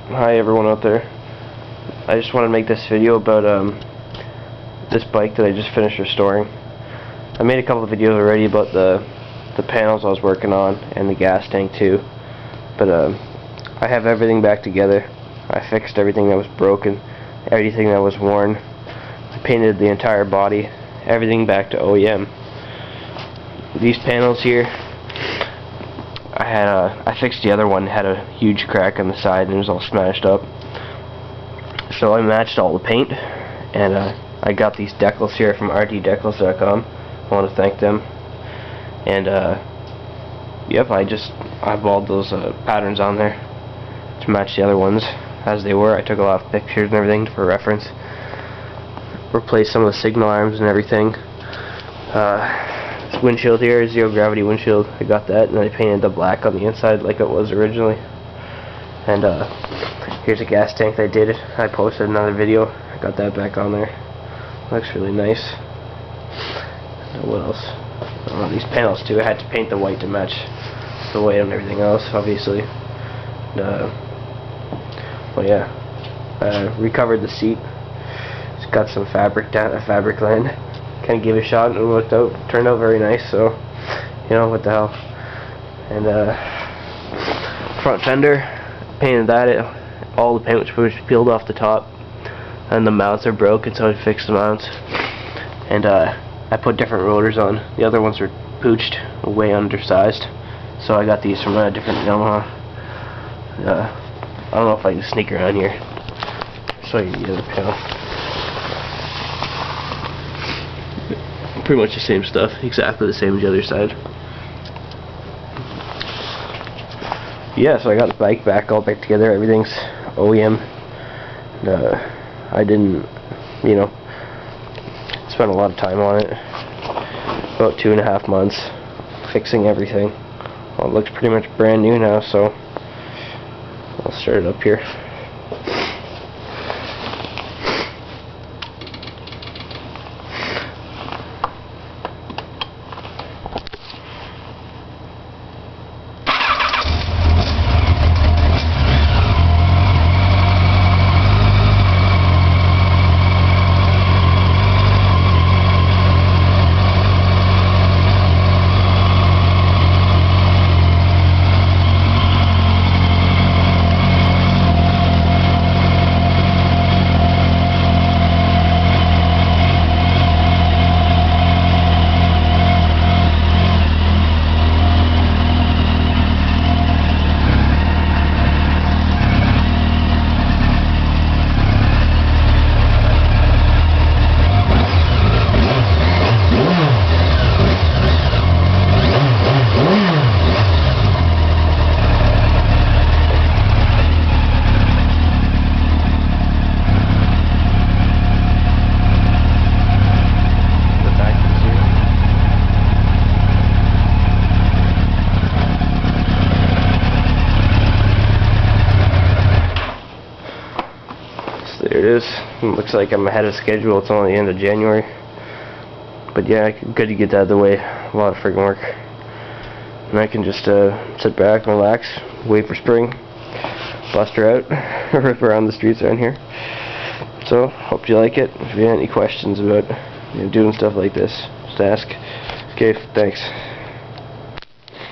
Hi everyone out there. I just want to make this video about this bike that I just finished restoring. I made a couple of videos already about the panels I was working on and the gas tank too, but I have everything back together. I fixed everything that was broken, everything that was worn. I painted the entire body, everything back to OEM. These panels here, I fixed the other one, had a huge crack on the side and it was all smashed up. So I matched all the paint, and I got these decals here from rdecals.com. I want to thank them. And yep, I balled those patterns on there to match the other ones as they were. I took a lot of pictures and everything for reference. Replaced some of the signal arms and everything. This windshield here, zero gravity windshield, I got that, and I painted the black on the inside like it was originally. And here's a gas tank that I did. I posted another video. I got that back on there. Looks really nice. What else? These panels too. I had to paint the white to match the white and everything else, obviously. Well, yeah. Recovered the seat. It's got some fabric fabric land. Kind of gave it a shot and it turned out very nice. So, you know, what the hell. And front fender, painted that. All the paint was peeled off the top, and the mounts are broken, so I fixed the mounts. And I put different rotors on. The other ones were pooched, way undersized, so I got these from a different Yamaha. I don't know if I can sneak around here. Show you the other panel. Pretty much the same stuff, exactly the same as the other side. Yeah, so I got the bike back, all back together. Everything's OEM. I didn't, you know, spent a lot of time on it. About 2.5 months fixing everything. Well, it looks pretty much brand new now, so I'll start it up here. There it is. It looks like I'm ahead of schedule. It's only the end of January. But yeah, good to get that out of the way. A lot of friggin' work. And I can just sit back and relax, wait for spring, bust her out, rip around the streets around here. So, hope you like it. If you have any questions about doing stuff like this, just ask. Okay, thanks.